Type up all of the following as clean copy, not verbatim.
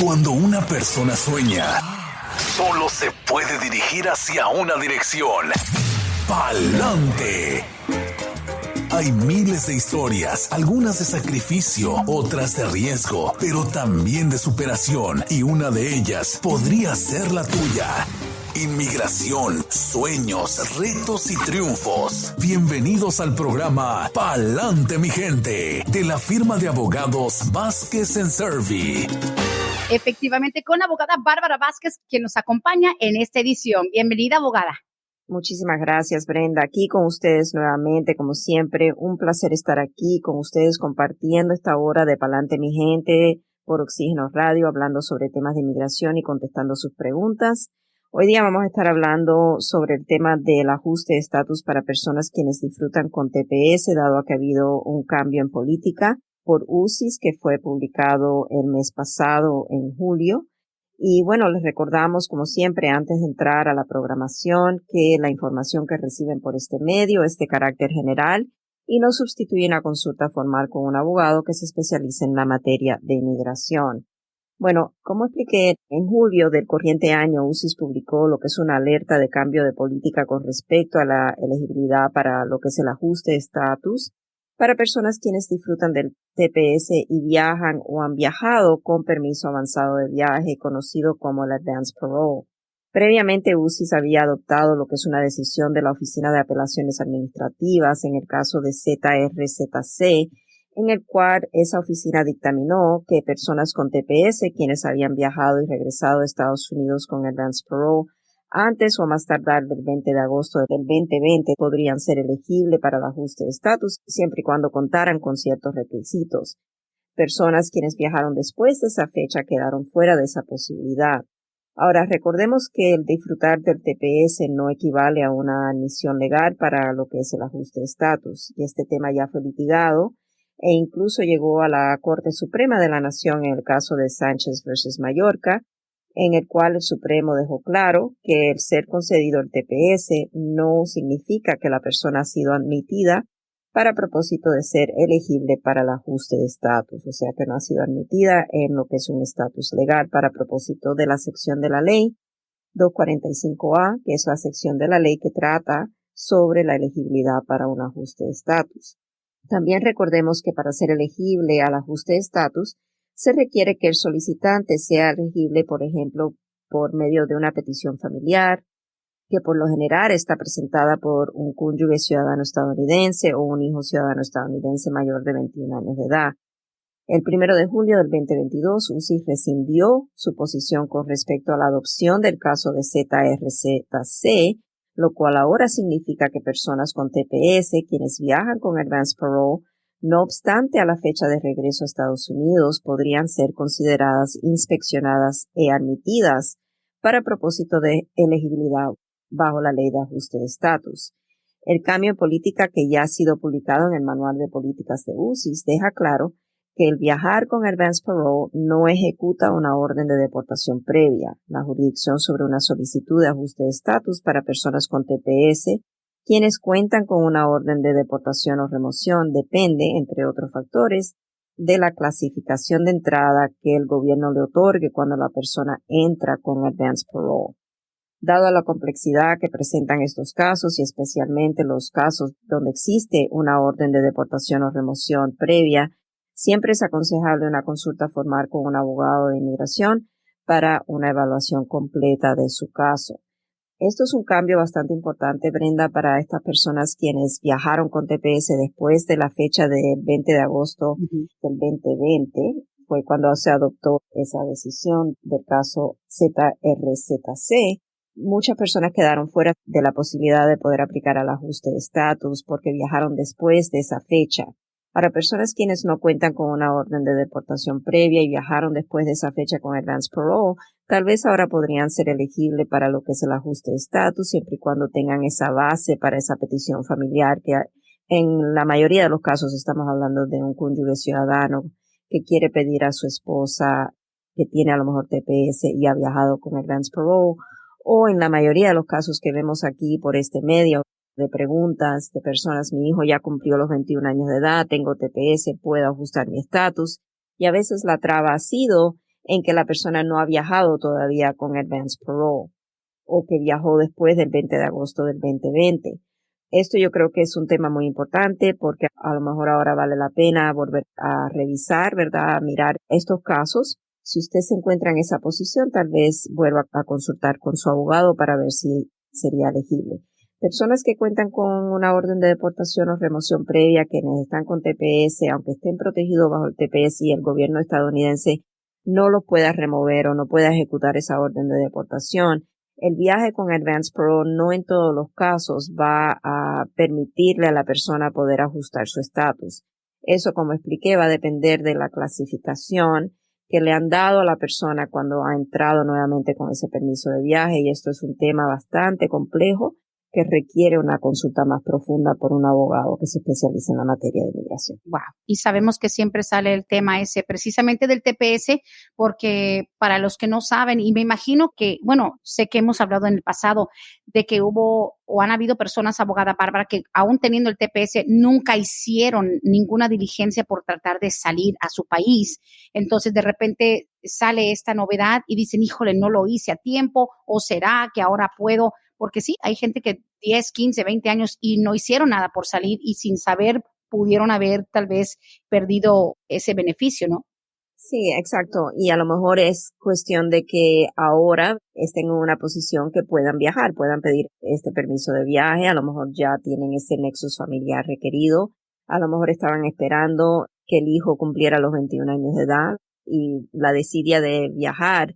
Cuando una persona sueña, solo se puede dirigir hacia una dirección: pa'lante. Hay miles de historias, algunas de sacrificio, otras de riesgo, pero también de superación, y una de ellas podría ser la tuya. Inmigración, sueños, retos y triunfos. Bienvenidos al programa Pa'lante, mi gente, de la firma de abogados Vázquez & Servi. Efectivamente, con abogada Bárbara Vázquez, que nos acompaña en esta edición. Bienvenida, abogada. Muchísimas gracias, Brenda. Aquí con ustedes nuevamente, como siempre, un placer estar aquí con ustedes compartiendo esta hora de Pa'lante, mi gente, por Oxígeno Radio, hablando sobre temas de inmigración y contestando sus preguntas. Hoy día vamos a estar hablando sobre el tema del ajuste de estatus para personas quienes disfrutan con TPS, dado que ha habido un cambio en política por UCIS que fue publicado el mes pasado en julio. Y bueno, les recordamos, como siempre, antes de entrar a la programación, que la información que reciben por este medio es de carácter general y no sustituye una consulta formal con un abogado que se especialice en la materia de inmigración. Bueno, como expliqué, en julio del corriente año, UCIS publicó lo que es una alerta de cambio de política con respecto a la elegibilidad para lo que es el ajuste de estatus para personas quienes disfrutan del TPS y viajan o han viajado con permiso avanzado de viaje, conocido como el Advance Parole. Previamente, UCIS había adoptado lo que es una decisión de la Oficina de Apelaciones Administrativas en el caso de ZRZC, en el cual esa oficina dictaminó que personas con TPS, quienes habían viajado y regresado a Estados Unidos con Advance Parole antes o más tardar del 20 de agosto del 2020, podrían ser elegibles para el ajuste de estatus, siempre y cuando contaran con ciertos requisitos. Personas quienes viajaron después de esa fecha quedaron fuera de esa posibilidad. Ahora, recordemos que el disfrutar del TPS no equivale a una admisión legal para lo que es el ajuste de estatus, y este tema ya fue litigado e incluso llegó a la Corte Suprema de la Nación en el caso de Sánchez versus Mallorca, en el cual el Supremo dejó claro que el ser concedido el TPS no significa que la persona ha sido admitida para propósito de ser elegible para el ajuste de estatus, o sea que no ha sido admitida en lo que es un estatus legal para propósito de la sección de la ley 245A, que es la sección de la ley que trata sobre la elegibilidad para un ajuste de estatus. También recordemos que para ser elegible al ajuste de estatus, se requiere que el solicitante sea elegible, por ejemplo, por medio de una petición familiar, que por lo general está presentada por un cónyuge ciudadano estadounidense o un hijo ciudadano estadounidense mayor de 21 años de edad. El 1 de julio del 2022, UCIS rescindió su posición con respecto a la adopción del caso de ZRZC, lo cual ahora significa que personas con TPS, quienes viajan con Advance Parole, no obstante, a la fecha de regreso a Estados Unidos, podrían ser consideradas, inspeccionadas y admitidas para propósito de elegibilidad bajo la ley de ajuste de estatus. El cambio en política que ya ha sido publicado en el Manual de Políticas de UCIS deja claro que el viajar con Advance Parole no ejecuta una orden de deportación previa. La jurisdicción sobre una solicitud de ajuste de estatus para personas con TPS quienes cuentan con una orden de deportación o remoción depende, entre otros factores, de la clasificación de entrada que el gobierno le otorgue cuando la persona entra con Advance Parole. Dado la complejidad que presentan estos casos y especialmente los casos donde existe una orden de deportación o remoción previa, siempre es aconsejable una consulta formal con un abogado de inmigración para una evaluación completa de su caso. Esto es un cambio bastante importante, Brenda, para estas personas quienes viajaron con TPS después de la fecha del 20 de agosto del 2020. Fue cuando se adoptó esa decisión del caso ZRZC. Muchas personas quedaron fuera de la posibilidad de poder aplicar al ajuste de estatus porque viajaron después de esa fecha. Para personas quienes no cuentan con una orden de deportación previa y viajaron después de esa fecha con Advance Parole, tal vez ahora podrían ser elegibles para lo que es el ajuste de estatus, siempre y cuando tengan esa base para esa petición familiar, que en la mayoría de los casos estamos hablando de un cónyuge ciudadano que quiere pedir a su esposa que tiene a lo mejor TPS y ha viajado con Advance Parole, o en la mayoría de los casos que vemos aquí por este medio, de preguntas de personas, mi hijo ya cumplió los 21 años de edad, tengo TPS, puedo ajustar mi estatus, y a veces la traba ha sido en que la persona no ha viajado todavía con advance parole o que viajó después del 20 de agosto del 2020. Esto yo creo que es un tema muy importante porque a lo mejor ahora vale la pena volver a revisar, ¿verdad? A mirar estos casos. Si usted se encuentra en esa posición, tal vez vuelva a consultar con su abogado para ver si sería elegible. Personas que cuentan con una orden de deportación o remoción previa, quienes están con TPS, aunque estén protegidos bajo el TPS y el gobierno estadounidense no los pueda remover o no pueda ejecutar esa orden de deportación, el viaje con advance parole no en todos los casos va a permitirle a la persona poder ajustar su estatus. Eso, como expliqué, va a depender de la clasificación que le han dado a la persona cuando ha entrado nuevamente con ese permiso de viaje, y esto es un tema bastante complejo que requiere una consulta más profunda por un abogado que se especialice en la materia de inmigración. Wow. Y sabemos que siempre sale el tema ese precisamente del TPS, porque para los que no saben, y me imagino que, bueno, sé que hemos hablado en el pasado de que hubo o han habido personas, abogada Bárbara, que aún teniendo el TPS nunca hicieron ninguna diligencia por tratar de salir a su país. Entonces, de repente sale esta novedad y dicen, híjole, no lo hice a tiempo, o será que ahora puedo. Porque sí, hay gente que 10, 15, 20 años y no hicieron nada por salir y sin saber pudieron haber tal vez perdido ese beneficio, ¿no? Sí, exacto. Y a lo mejor es cuestión de que ahora estén en una posición que puedan viajar, puedan pedir este permiso de viaje, a lo mejor ya tienen ese nexus familiar requerido, a lo mejor estaban esperando que el hijo cumpliera los 21 años de edad y la desidia de viajar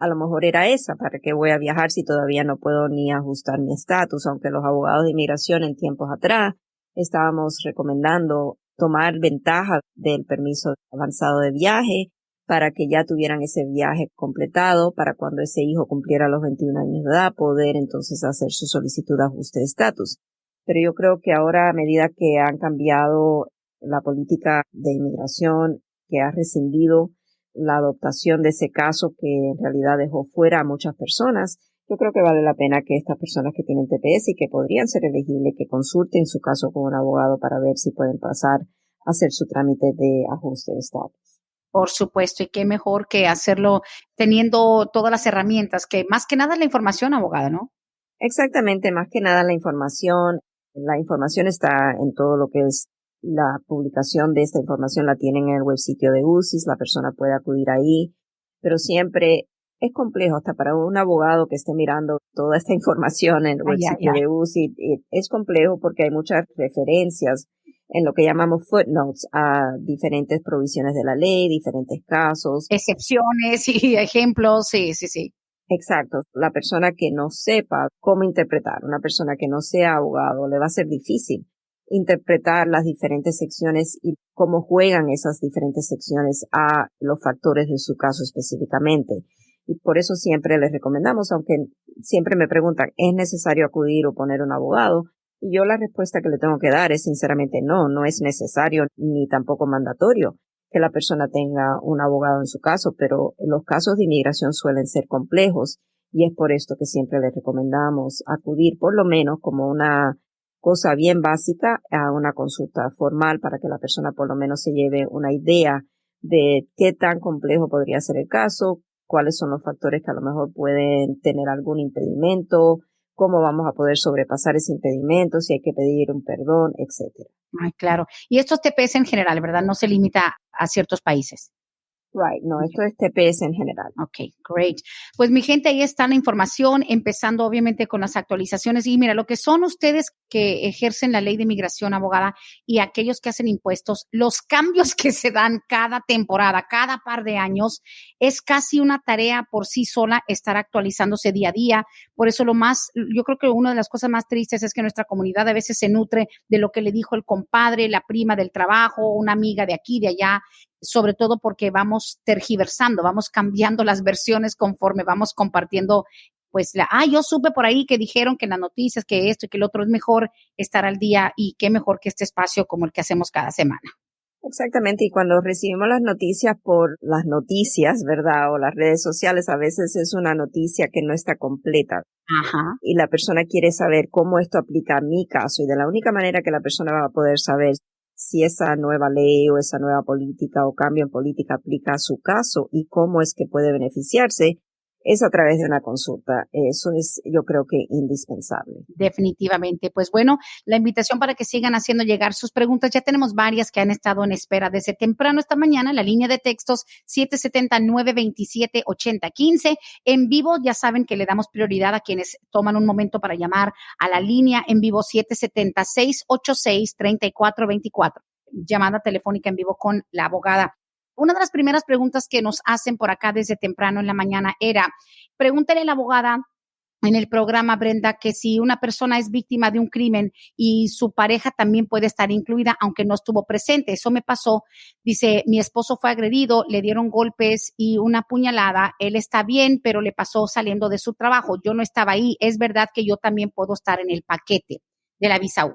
a lo mejor era esa: ¿para qué voy a viajar si todavía no puedo ni ajustar mi estatus? Aunque los abogados de inmigración en tiempos atrás estábamos recomendando tomar ventaja del permiso avanzado de viaje para que ya tuvieran ese viaje completado para cuando ese hijo cumpliera los 21 años de edad poder entonces hacer su solicitud de ajuste de estatus. Pero yo creo que ahora, a medida que han cambiado la política de inmigración, que ha rescindido la adoptación de ese caso que en realidad dejó fuera a muchas personas, yo creo que vale la pena que estas personas que tienen TPS y que podrían ser elegibles, que consulten su caso con un abogado para ver si pueden pasar a hacer su trámite de ajuste de estatus. Por supuesto, y qué mejor que hacerlo teniendo todas las herramientas, que más que nada la información, abogada, ¿no? Exactamente, más que nada la información está en todo lo que es la publicación de esta información, la tienen en el web sitio de UCIS, la persona puede acudir ahí, pero siempre es complejo hasta para un abogado que esté mirando toda esta información en el web sitio de UCIS. Es complejo porque hay muchas referencias en lo que llamamos footnotes a diferentes provisiones de la ley, diferentes casos. Excepciones y ejemplos, sí, sí, sí. Exacto. La persona que no sepa cómo interpretar, una persona que no sea abogado, le va a ser difícil interpretar las diferentes secciones y cómo juegan esas diferentes secciones a los factores de su caso específicamente. Y por eso siempre les recomendamos, aunque siempre me preguntan, ¿es necesario acudir o poner un abogado? Y yo la respuesta que le tengo que dar es sinceramente no, no es necesario ni tampoco mandatorio que la persona tenga un abogado en su caso, pero los casos de inmigración suelen ser complejos y es por esto que siempre les recomendamos acudir por lo menos como una cosa bien básica a una consulta formal para que la persona por lo menos se lleve una idea de qué tan complejo podría ser el caso, cuáles son los factores que a lo mejor pueden tener algún impedimento, cómo vamos a poder sobrepasar ese impedimento, si hay que pedir un perdón, etcétera. Ay, claro. Y estos TPS en general, ¿verdad? No se limita a ciertos países. Right, no, esto es TPS en general. Ok, great. Pues mi gente, ahí está la información, empezando obviamente con las actualizaciones. Y mira, lo que son ustedes que ejercen la ley de inmigración, abogada, y aquellos que hacen impuestos, los cambios que se dan cada temporada, cada par de años, es casi una tarea por sí sola estar actualizándose día a día. Por eso yo creo que una de las cosas más tristes es que nuestra comunidad a veces se nutre de lo que le dijo el compadre, la prima del trabajo, una amiga de aquí, de allá, sobre todo porque vamos tergiversando, vamos cambiando las versiones conforme vamos compartiendo, pues, yo supe por ahí que dijeron que en las noticias, que esto y que el otro. Es mejor estar al día y qué mejor que este espacio como el que hacemos cada semana. Exactamente, y cuando recibimos las noticias por las noticias, ¿verdad? O las redes sociales, a veces es una noticia que no está completa. Ajá. Y la persona quiere saber cómo esto aplica a mi caso, y de la única manera que la persona va a poder saber si esa nueva ley o esa nueva política o cambio en política aplica a su caso y cómo es que puede beneficiarse, es a través de una consulta. Eso es, yo creo que indispensable. Definitivamente. Pues bueno, la invitación para que sigan haciendo llegar sus preguntas. Ya tenemos varias que han estado en espera desde temprano esta mañana. La línea de textos 770-927-8015. En vivo, ya saben que le damos prioridad a quienes toman un momento para llamar a la línea en vivo 770-686-3424. Llamada telefónica en vivo con la abogada. Una de las primeras preguntas que nos hacen por acá desde temprano en la mañana era, pregúntale a la abogada en el programa, Brenda, que si una persona es víctima de un crimen y su pareja también puede estar incluida, aunque no estuvo presente. Eso me pasó. Dice, mi esposo fue agredido, le dieron golpes y una puñalada. Él está bien, pero le pasó saliendo de su trabajo. Yo no estaba ahí. Es verdad que yo también puedo estar en el paquete de la visa U.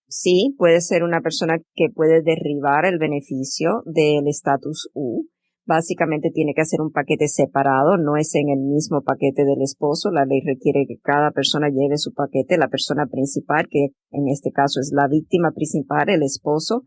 Sí, puede ser una persona que puede derribar el beneficio del estatus U. Básicamente tiene que hacer un paquete separado, no es en el mismo paquete del esposo. La ley requiere que cada persona lleve su paquete. La persona principal, que en este caso es la víctima principal, el esposo,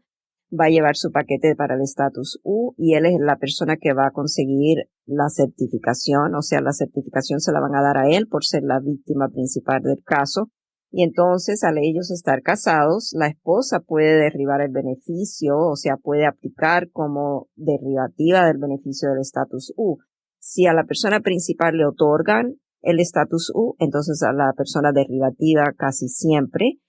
va a llevar su paquete para el estatus U y él es la persona que va a conseguir la certificación. O sea, la certificación se la van a dar a él por ser la víctima principal del caso. Y entonces, al ellos estar casados, la esposa puede derribar el beneficio, o sea, puede aplicar como derivativa del beneficio del estatus U. Si a la persona principal le otorgan el estatus U, entonces a la persona derivativa casi siempre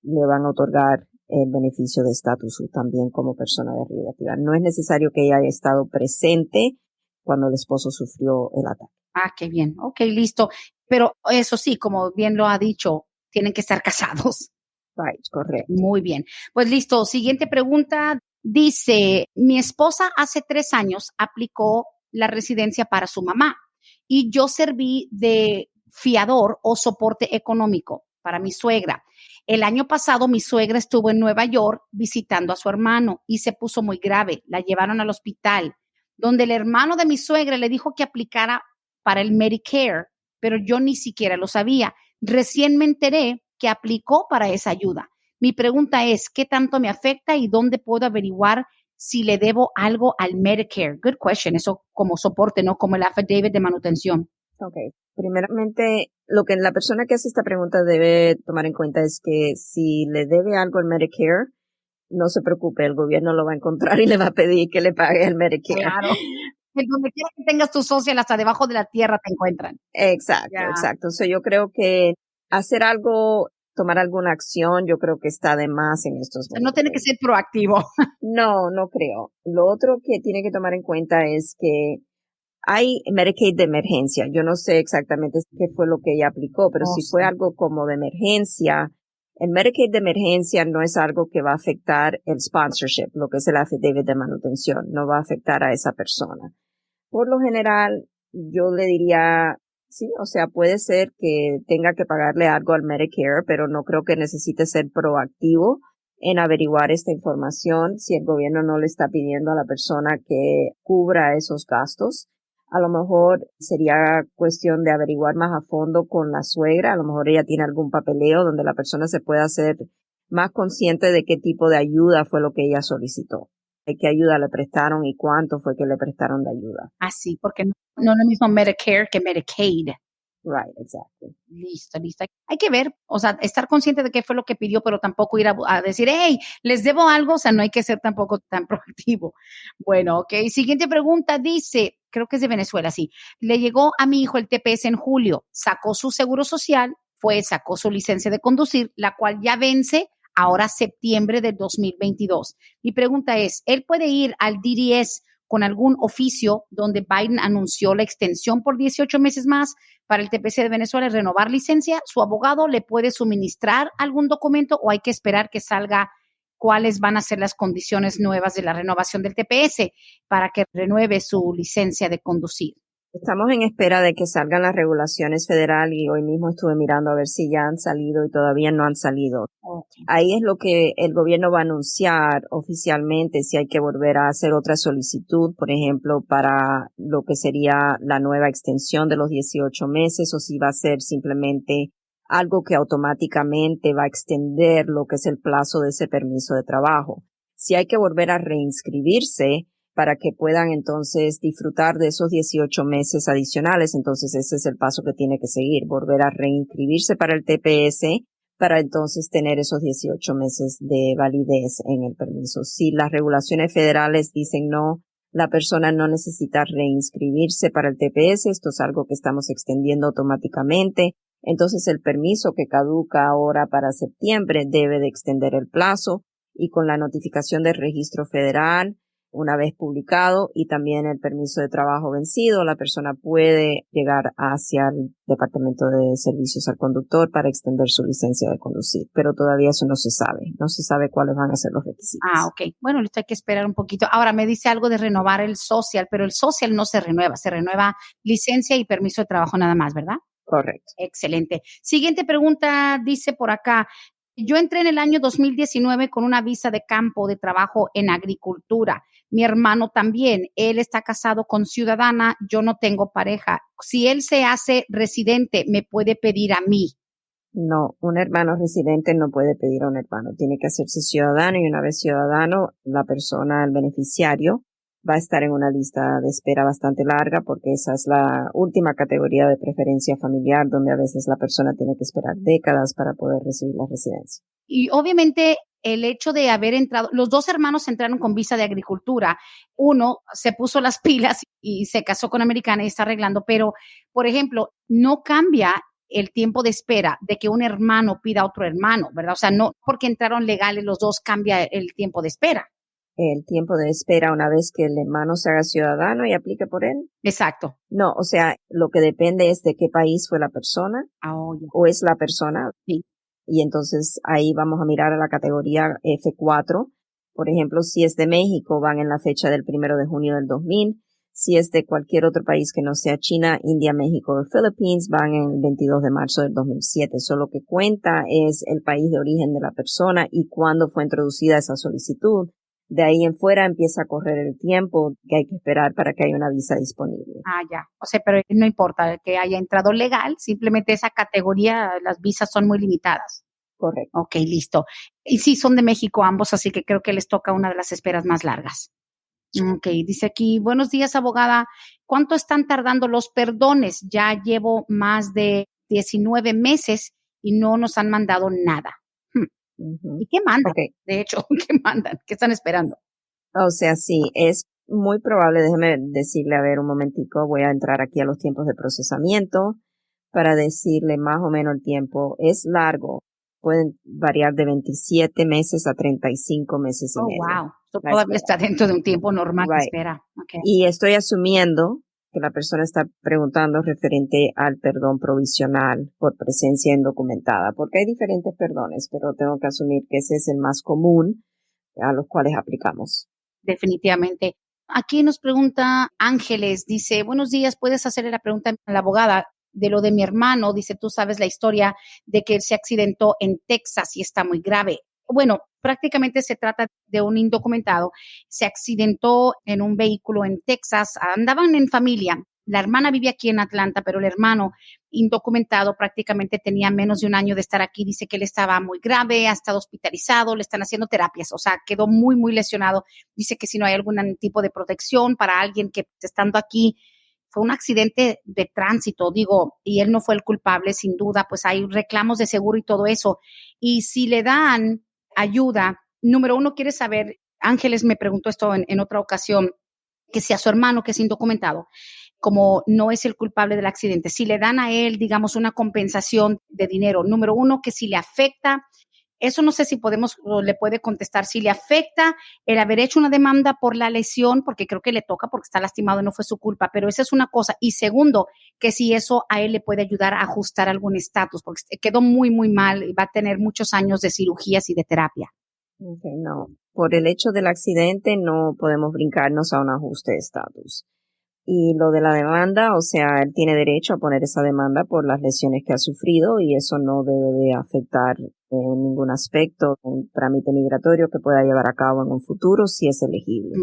le van a otorgar el beneficio de estatus U también como persona derivativa. No es necesario que ella haya estado presente cuando el esposo sufrió el ataque. Ah, qué bien. Ok, listo. Pero eso sí, como bien lo ha dicho, tienen que estar casados. Right, correcto. Muy bien. Pues listo. Siguiente pregunta. Dice, mi esposa hace 3 años aplicó la residencia para su mamá y yo serví de fiador o soporte económico para mi suegra. El año pasado mi suegra estuvo en Nueva York visitando a su hermano y se puso muy grave. La llevaron al hospital, donde el hermano de mi suegra le dijo que aplicara para el Medicare, pero yo ni siquiera lo sabía. Recién me enteré que aplicó para esa ayuda. Mi pregunta es, ¿qué tanto me afecta y dónde puedo averiguar si le debo algo al Medicare? Good question. Eso como soporte, ¿no? Como el affidavit de manutención. Okay. Primeramente, lo que la persona que hace esta pregunta debe tomar en cuenta es que si le debe algo al Medicare, no se preocupe, el gobierno lo va a encontrar y le va a pedir que le pague el Medicare. Claro. En donde quiera que tengas tu social, hasta debajo de la tierra te encuentran. Exacto, Yeah. exacto. So, yo creo que hacer algo, tomar alguna acción, yo creo que está de más en estos momentos. No tiene que ser proactivo. No, no creo. Lo otro que tiene que tomar en cuenta es que hay Medicaid de emergencia. Yo no sé exactamente qué fue lo que ella aplicó, pero si fue algo como de emergencia, el Medicaid de emergencia no es algo que va a afectar el sponsorship, lo que es el affidavit de manutención, no va a afectar a esa persona. Por lo general, yo le diría, sí, o sea, puede ser que tenga que pagarle algo al Medicare, pero no creo que necesite ser proactivo en averiguar esta información si el gobierno no le está pidiendo a la persona que cubra esos gastos. A lo mejor sería cuestión de averiguar más a fondo con la suegra. A lo mejor ella tiene algún papeleo donde la persona se pueda hacer más consciente de qué tipo de ayuda fue lo que ella solicitó, de qué ayuda le prestaron y cuánto fue que le prestaron de ayuda. Ah, sí, porque no es lo mismo Medicare que Medicaid. Right, exactly. Listo. Hay que ver, o sea, estar consciente de qué fue lo que pidió, pero tampoco ir a decir, hey, les debo algo, o sea, no hay que ser tampoco tan proactivo. Bueno, ok. Siguiente pregunta dice, creo que es de Venezuela, sí. Le llegó a mi hijo el TPS en julio, sacó su seguro social, sacó su licencia de conducir, la cual ya vence ahora septiembre del 2022. Mi pregunta es, ¿él puede ir al DDS con algún oficio donde Biden anunció la extensión por 18 meses más para el TPS de Venezuela y renovar licencia? ¿Su abogado le puede suministrar algún documento o hay que esperar que salga cuáles van a ser las condiciones nuevas de la renovación del TPS para que renueve su licencia de conducir? Estamos en espera de que salgan las regulaciones federales y hoy mismo estuve mirando a ver si ya han salido y todavía no han salido. Okay. Ahí es lo que el gobierno va a anunciar oficialmente si hay que volver a hacer otra solicitud, por ejemplo, para lo que sería la nueva extensión de los 18 meses o si va a ser simplemente algo que automáticamente va a extender lo que es el plazo de ese permiso de trabajo. si hay que volver a reinscribirse para que puedan entonces disfrutar de esos 18 meses adicionales, entonces ese es el paso que tiene que seguir, volver a reinscribirse para el TPS para entonces tener esos 18 meses de validez en el permiso. Si las regulaciones federales dicen no, la persona no necesita reinscribirse para el TPS, esto es algo que estamos extendiendo automáticamente, entonces el permiso que caduca ahora para septiembre debe de extender el plazo y con la notificación del registro federal, una vez publicado, y también el permiso de trabajo vencido, la persona puede llegar hacia el Departamento de Servicios al Conductor para extender su licencia de conducir, pero todavía eso no se sabe cuáles van a ser los requisitos. Ok. Bueno, esto hay que esperar un poquito. Ahora me dice algo de renovar el social, pero el social no se renueva licencia y permiso de trabajo nada más, ¿verdad? Correcto. Excelente. Siguiente pregunta, dice por acá. Yo entré en el año 2019 con una visa de campo de trabajo en agricultura. Mi hermano también. Él está casado con ciudadana. Yo no tengo pareja. Si él se hace residente, ¿me puede pedir a mí? No, un hermano residente no puede pedir a un hermano. Tiene que hacerse ciudadano y una vez ciudadano, la persona, el beneficiario, va a estar en una lista de espera bastante larga porque esa es la última categoría de preferencia familiar donde a veces la persona tiene que esperar décadas para poder recibir la residencia. Y obviamente el hecho de haber entrado, los dos hermanos entraron con visa de agricultura. Uno se puso las pilas y se casó con americana y está arreglando, pero, por ejemplo, no cambia el tiempo de espera de que un hermano pida a otro hermano, ¿verdad? O sea, no porque entraron legales los dos cambia el tiempo de espera. El tiempo de espera una vez que el hermano se haga ciudadano y aplique por él. Exacto. No, o sea, lo que depende es de qué país fue la persona o es la persona. Sí. Y entonces ahí vamos a mirar a la categoría F4. Por ejemplo, si es de México, van en la fecha del 1 de junio del 2000. Si es de cualquier otro país que no sea China, India, México o Philippines, van en el 22 de marzo del 2007. Solo lo que cuenta es el país de origen de la persona y cuándo fue introducida esa solicitud. De ahí en fuera empieza a correr el tiempo que hay que esperar para que haya una visa disponible. Ya. O sea, pero no importa que haya entrado legal, simplemente esa categoría, las visas son muy limitadas. Correcto. Ok, listo. Y sí, son de México ambos, así que creo que les toca una de las esperas más largas. Ok, dice aquí, buenos días, abogada. ¿Cuánto están tardando los perdones? Ya llevo más de 19 meses y no nos han mandado nada. ¿Y qué mandan? Okay. De hecho, ¿qué mandan? ¿Qué están esperando? O sea, sí, es muy probable, déjeme decirle, a ver un momentico, voy a entrar aquí a los tiempos de procesamiento para decirle más o menos el tiempo. Es largo, pueden variar de 27 meses a 35 meses y medio. Wow, esto todavía está dentro de un tiempo normal de espera. Okay. Y estoy asumiendo que la persona está preguntando referente al perdón provisional por presencia indocumentada, porque hay diferentes perdones, pero tengo que asumir que ese es el más común a los cuales aplicamos. Definitivamente. Aquí nos pregunta Ángeles, dice, buenos días, ¿puedes hacerle la pregunta a la abogada de lo de mi hermano? Dice, tú sabes la historia de que él se accidentó en Texas y está muy grave. Bueno, prácticamente se trata de un indocumentado. Se accidentó en un vehículo en Texas. Andaban en familia. La hermana vive aquí en Atlanta, pero el hermano indocumentado prácticamente tenía menos de un año de estar aquí. Dice que él estaba muy grave, ha estado hospitalizado, le están haciendo terapias. O sea, quedó muy, muy lesionado. Dice que si no hay algún tipo de protección para alguien que estando aquí, fue un accidente de tránsito, digo, y él no fue el culpable, sin duda, pues hay reclamos de seguro y todo eso. Y si le dan ayuda, número uno, quiere saber, Ángeles me preguntó esto en otra ocasión, que si a su hermano, que es indocumentado, como no es el culpable del accidente, si le dan a él, digamos, una compensación de dinero, número uno, que si le afecta, eso no sé si podemos, o le puede contestar, si le afecta el haber hecho una demanda por la lesión, porque creo que le toca porque está lastimado y no fue su culpa, pero esa es una cosa. Y segundo, que si eso a él le puede ayudar a ajustar algún estatus, porque quedó muy, muy mal y va a tener muchos años de cirugías y de terapia. Okay, no, por el hecho del accidente no podemos brincarnos a un ajuste de estatus. Y lo de la demanda, o sea, él tiene derecho a poner esa demanda por las lesiones que ha sufrido y eso no debe de afectar en ningún aspecto un trámite migratorio que pueda llevar a cabo en un futuro si es elegible.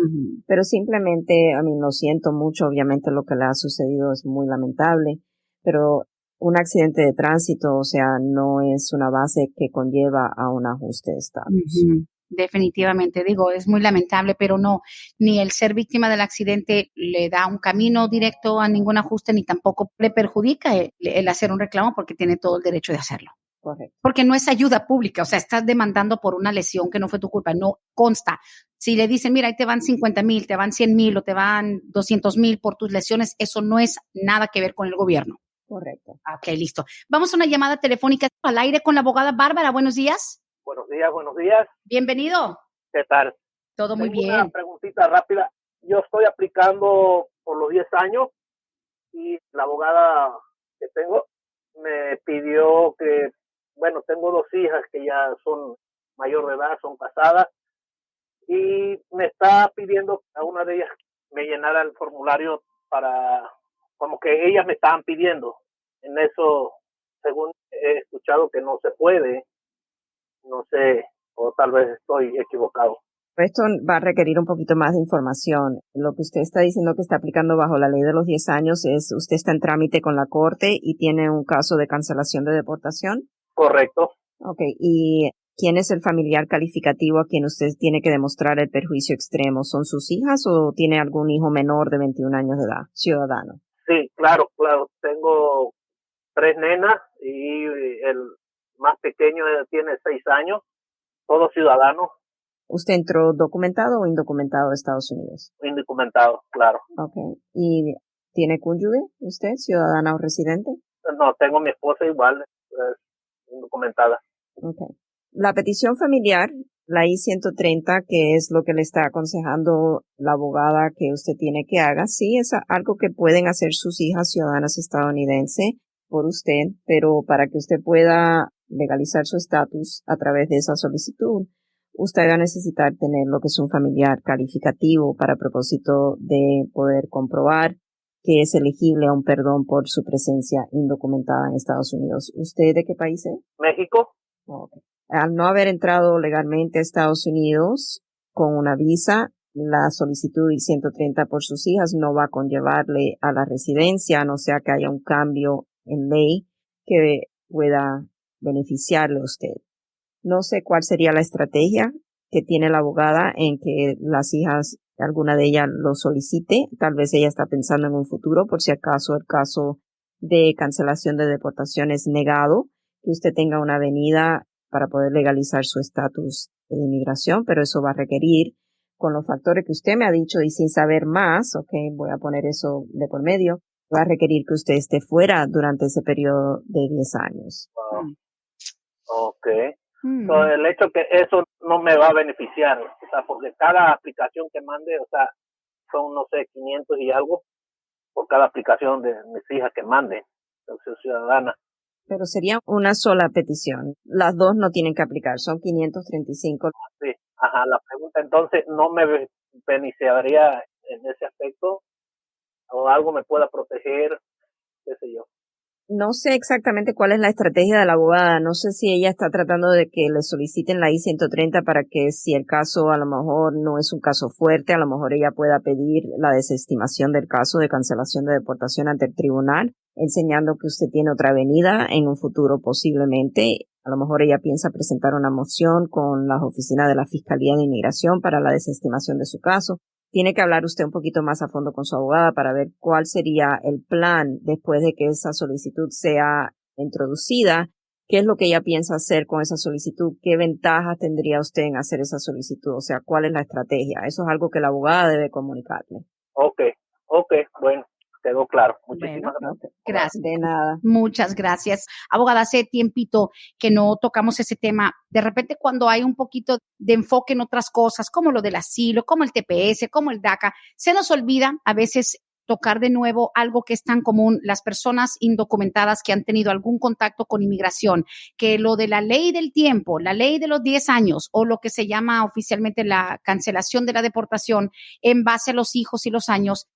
Pero simplemente, a mí lo siento mucho, obviamente lo que le ha sucedido es muy lamentable, pero un accidente de tránsito, o sea, no es una base que conlleva a un ajuste de estatus. Definitivamente, digo, es muy lamentable, pero no, ni el ser víctima del accidente le da un camino directo a ningún ajuste, ni tampoco le perjudica el hacer un reclamo porque tiene todo el derecho de hacerlo. Correcto. Porque no es ayuda pública, o sea, estás demandando por una lesión que no fue tu culpa, no consta. Si le dicen, mira, ahí te van 50,000, te van 100,000 o te van 200,000 por tus lesiones, eso no es nada que ver con el gobierno. Correcto. Ok, listo. Vamos a una llamada telefónica al aire con la abogada Bárbara. Buenos días. Buenos días, buenos días. Bienvenido. ¿Qué tal? Todo muy Tengo bien. una preguntita rápida. Yo estoy aplicando por los 10 años y la abogada que tengo me pidió que, bueno, tengo 2 hijas que ya son mayor de edad, son casadas, y me está pidiendo a una de ellas me llenara el formulario para, como que ellas me estaban pidiendo. En eso, según he escuchado que no se puede, no sé, o tal vez estoy equivocado. Esto va a requerir un poquito más de información. Lo que usted está diciendo que está aplicando bajo la ley de los 10 años es, usted está en trámite con la corte y tiene un caso de cancelación de deportación. Correcto. Ok, ¿y quién es el familiar calificativo a quien usted tiene que demostrar el perjuicio extremo? ¿Son sus hijas o tiene algún hijo menor de 21 años de edad, ciudadano? Sí, claro. Tengo 3 nenas y el más pequeño tiene 6 años, todos ciudadanos. ¿Usted entró documentado o indocumentado a Estados Unidos? Indocumentados, claro. Ok, ¿y tiene cónyuge usted, ciudadana o residente? No, tengo mi esposa igual, indocumentada. Okay. La petición familiar, la I-130, que es lo que le está aconsejando la abogada que usted tiene que haga, sí es algo que pueden hacer sus hijas ciudadanas estadounidenses por usted, pero para que usted pueda legalizar su estatus a través de esa solicitud, usted va a necesitar tener lo que es un familiar calificativo para propósito de poder comprobar que es elegible a un perdón por su presencia indocumentada en Estados Unidos. ¿Usted de qué país es? México. Okay. Al no haber entrado legalmente a Estados Unidos con una visa, la solicitud I-130 por sus hijas no va a conllevarle a la residencia, a no sea que haya un cambio en ley que pueda beneficiarle a usted. No sé cuál sería la estrategia que tiene la abogada en que las hijas, alguna de ellas lo solicite. Tal vez ella está pensando en un futuro, por si acaso el caso de cancelación de deportación es negado, que usted tenga una avenida para poder legalizar su estatus de inmigración, pero eso va a requerir, con los factores que usted me ha dicho y sin saber más, voy a poner eso de por medio, va a requerir que usted esté fuera durante ese periodo de 10 años. Ok. So, el hecho que eso no me va a beneficiar, o sea, porque cada aplicación que mande, o sea, son, no sé, 500 y algo por cada aplicación de mis hijas que mande, soy ciudadana. Pero sería una sola petición. Las dos no tienen que aplicar, son 535. Sí, la pregunta entonces, ¿no me beneficiaría en ese aspecto? ¿O algo me pueda proteger? ¿Qué sé yo? No sé exactamente cuál es la estrategia de la abogada. No sé si ella está tratando de que le soliciten la I-130 para que si el caso a lo mejor no es un caso fuerte, a lo mejor ella pueda pedir la desestimación del caso de cancelación de deportación ante el tribunal, enseñando que usted tiene otra avenida en un futuro posiblemente. A lo mejor ella piensa presentar una moción con las oficinas de la Fiscalía de Inmigración para la desestimación de su caso. Tiene que hablar usted un poquito más a fondo con su abogada para ver cuál sería el plan después de que esa solicitud sea introducida, qué es lo que ella piensa hacer con esa solicitud, qué ventajas tendría usted en hacer esa solicitud, o sea, cuál es la estrategia. Eso es algo que la abogada debe comunicarle. Ok, bueno, quedó claro. Muchísimas gracias. Gracias. De nada. Muchas gracias. Abogada, hace tiempito que no tocamos ese tema. De repente cuando hay un poquito de enfoque en otras cosas, como lo del asilo, como el TPS, como el DACA, se nos olvida a veces tocar de nuevo algo que es tan común, las personas indocumentadas que han tenido algún contacto con inmigración, que lo de la ley del tiempo, la ley de los 10 años o lo que se llama oficialmente la cancelación de la deportación en base a los hijos y los años.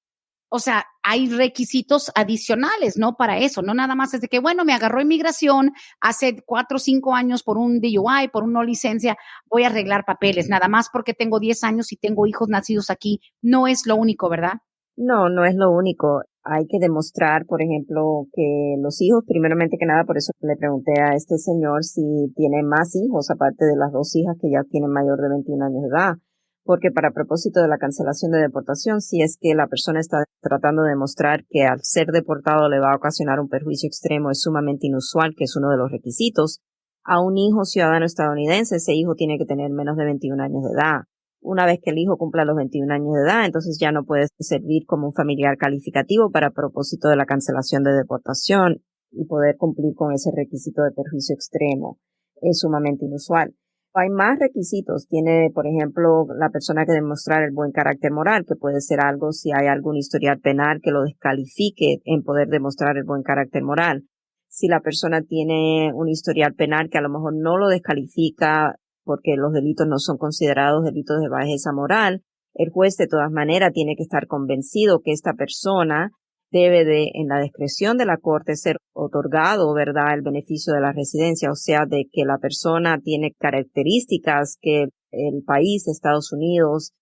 O sea, hay requisitos adicionales, ¿no? Para eso, no nada más es de que, bueno, me agarró inmigración hace 4 o 5 años por un DUI, por una no licencia, voy a arreglar papeles, nada más porque tengo 10 años y tengo hijos nacidos aquí. No es lo único, ¿verdad? No, no es lo único. hay que demostrar, por ejemplo, que los hijos, primeramente que nada, por eso le pregunté a este señor si tiene más hijos, aparte de las 2 hijas que ya tienen mayor de 21 años de edad. Porque para propósito de la cancelación de deportación, si es que la persona está tratando de demostrar que al ser deportado le va a ocasionar un perjuicio extremo, es sumamente inusual, que es uno de los requisitos. A un hijo ciudadano estadounidense, ese hijo tiene que tener menos de 21 años de edad. Una vez que el hijo cumpla los 21 años de edad, entonces ya no puede servir como un familiar calificativo para propósito de la cancelación de deportación y poder cumplir con ese requisito de perjuicio extremo. Es sumamente inusual. Hay más requisitos. Tiene, por ejemplo, la persona que demostrar el buen carácter moral, que puede ser algo si hay algún historial penal que lo descalifique en poder demostrar el buen carácter moral. Si la persona tiene un historial penal que a lo mejor no lo descalifica porque los delitos no son considerados delitos de bajeza moral, el juez de todas maneras tiene que estar convencido que esta persona debe de, en la discreción de la corte, ser otorgado, ¿verdad?, el beneficio de la residencia, o sea, de que la persona tiene características que el país, Estados Unidos,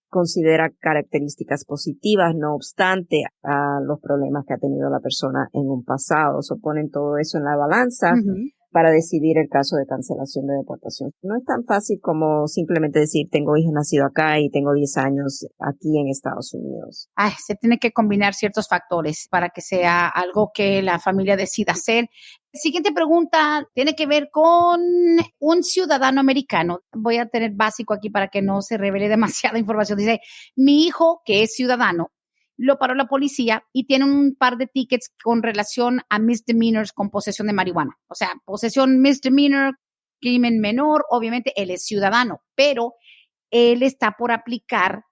considera características positivas, no obstante a los problemas que ha tenido la persona en un pasado. So, ponen todo eso en la balanza para decidir el caso de cancelación de deportación. No es tan fácil como simplemente decir, tengo hijos nacidos acá y tengo 10 años aquí en Estados Unidos. Se tiene que combinar ciertos factores para que sea algo que la familia decida hacer. Siguiente pregunta tiene que ver con un ciudadano americano. Voy a tener básico aquí para que no se revele demasiada información. Dice, mi hijo, que es ciudadano, lo paró la policía y tiene un par de tickets con relación a misdemeanors con posesión de marihuana. O sea, posesión misdemeanor, crimen menor, obviamente él es ciudadano, pero él está por aplicar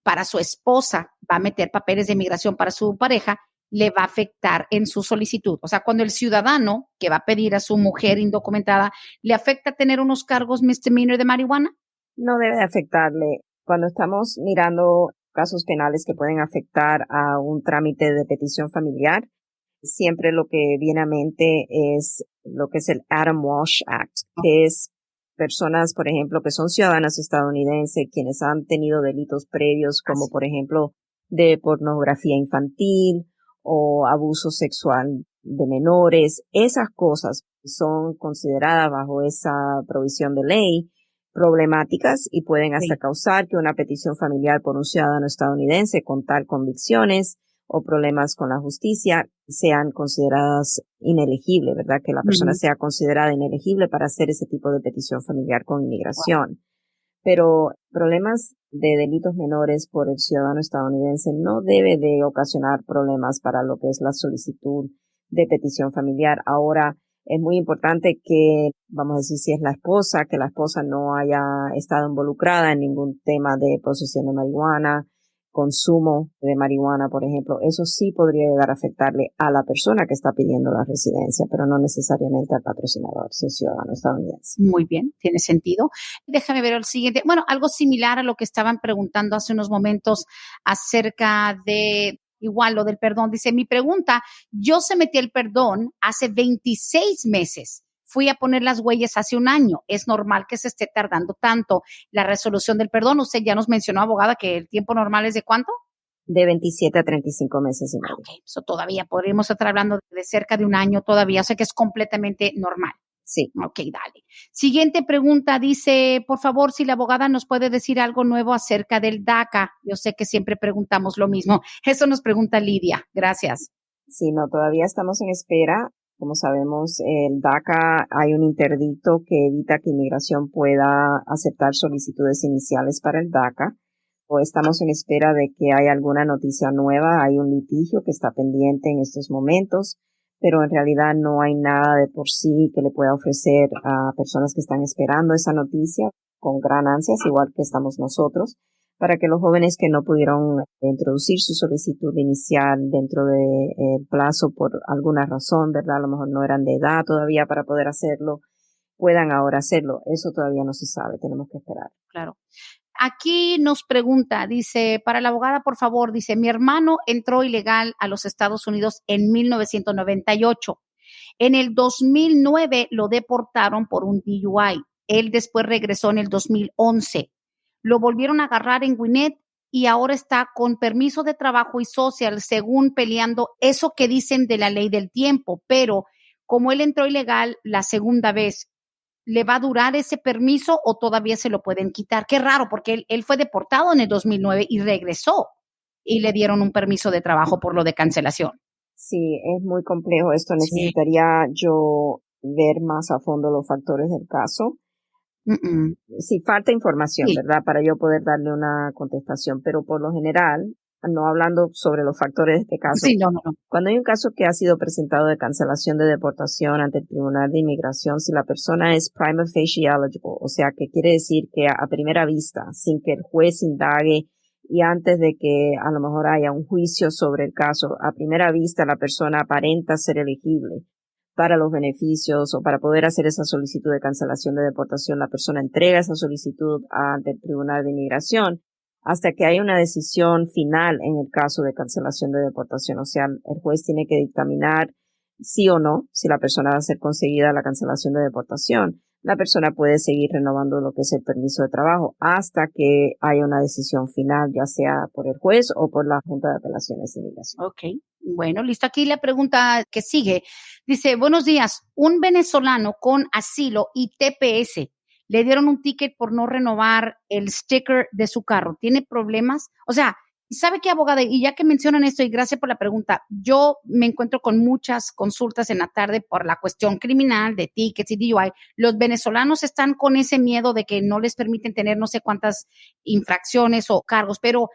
para su esposa, va a meter papeles de migración para su pareja, le va a afectar en su solicitud. O sea, cuando el ciudadano que va a pedir a su mujer indocumentada, ¿le afecta tener unos cargos misdemeanor de marihuana? No debe de afectarle. Cuando estamos mirando casos penales que pueden afectar a un trámite de petición familiar, siempre lo que viene a mente es lo que es el Adam Walsh Act, que es personas, por ejemplo, que son ciudadanas estadounidenses, quienes han tenido delitos previos, como por ejemplo de pornografía infantil o abuso sexual de menores. Esas cosas son consideradas bajo esa provisión de ley problemáticas y pueden hasta causar que una petición familiar por un ciudadano estadounidense con tal convicciones o problemas con la justicia sean consideradas inelegibles, ¿verdad? Que la persona sea considerada inelegible para hacer ese tipo de petición familiar con inmigración. Pero problemas de delitos menores por el ciudadano estadounidense no debe de ocasionar problemas para lo que es la solicitud de petición familiar. Ahora, es muy importante que, vamos a decir, si es la esposa, que la esposa no haya estado involucrada en ningún tema de posesión de marihuana, consumo de marihuana, por ejemplo. Eso sí podría llegar a afectarle a la persona que está pidiendo la residencia, pero no necesariamente al patrocinador, si es ciudadano estadounidense. Muy bien, tiene sentido. Déjame ver el siguiente. Bueno, algo similar a lo que estaban preguntando hace unos momentos acerca de igual lo del perdón. Dice, mi pregunta, yo sometí el perdón hace 26 meses. Fui a poner las huellas hace un año. ¿Es normal que se esté tardando tanto la resolución del perdón? Usted ya nos mencionó, abogada, que el tiempo normal es ¿de cuánto? De 27 a 35 meses y medio. Ok, eso todavía podríamos estar hablando de cerca de un año todavía. O sea que es completamente normal. Sí. Ok, dale. Siguiente pregunta dice, por favor, si la abogada nos puede decir algo nuevo acerca del DACA. Yo sé que siempre preguntamos lo mismo. Eso nos pregunta Lidia. Gracias. Sí, no, todavía estamos en espera. Como sabemos, el DACA hay un interdicto que evita que inmigración pueda aceptar solicitudes iniciales para el DACA. O estamos en espera de que haya alguna noticia nueva. Hay un litigio que está pendiente en estos momentos, pero en realidad no hay nada de por sí que le pueda ofrecer a personas que están esperando esa noticia con gran ansias, igual que estamos nosotros, para que los jóvenes que no pudieron introducir su solicitud inicial dentro del plazo por alguna razón, ¿verdad? A lo mejor no eran de edad todavía para poder hacerlo, puedan ahora hacerlo. Eso todavía no se sabe, tenemos que esperar. Claro. Aquí nos pregunta, dice, para la abogada, por favor, dice, mi hermano entró ilegal a los Estados Unidos en 1998. En el 2009 lo deportaron por un DUI. Él después regresó en el 2011. Lo volvieron a agarrar en Gwinnett y ahora está con permiso de trabajo y social, según peleando eso que dicen de la ley del tiempo, pero como él entró ilegal la segunda vez, ¿le va a durar ese permiso o todavía se lo pueden quitar? Qué raro, porque él fue deportado en el 2009 y regresó y le dieron un permiso de trabajo por lo de cancelación. Sí, es muy complejo esto. Sí. Necesitaría yo ver más a fondo los factores del caso. Sí, falta información, Sí. ¿verdad? Para yo poder darle una contestación, pero por lo general, no hablando sobre los factores de este caso, Sí, no. cuando hay un caso que ha sido presentado de cancelación de deportación ante el Tribunal de Inmigración, si la persona es prima facie eligible, o sea, que quiere decir que a primera vista, sin que el juez indague y antes de que a lo mejor haya un juicio sobre el caso, a primera vista la persona aparenta ser elegible para los beneficios o para poder hacer esa solicitud de cancelación de deportación, la persona entrega esa solicitud ante el Tribunal de Inmigración hasta que hay una decisión final en el caso de cancelación de deportación. O sea, el juez tiene que dictaminar sí o no si la persona va a ser conseguida la cancelación de deportación. La persona puede seguir renovando lo que es el permiso de trabajo hasta que haya una decisión final, ya sea por el juez o por la Junta de Apelaciones de Inmigración. Ok, bueno, listo. Aquí la pregunta que sigue. Dice, buenos días, un venezolano con asilo y TPS le dieron un ticket por no renovar el sticker de su carro. ¿Tiene problemas? O sea, ¿sabe qué, abogada? Y ya que mencionan esto, y gracias por la pregunta, yo me encuentro con muchas consultas en la tarde por la cuestión criminal de tickets y DUI. Los venezolanos están con ese miedo de que no les permiten tener no sé cuántas infracciones o cargos, pero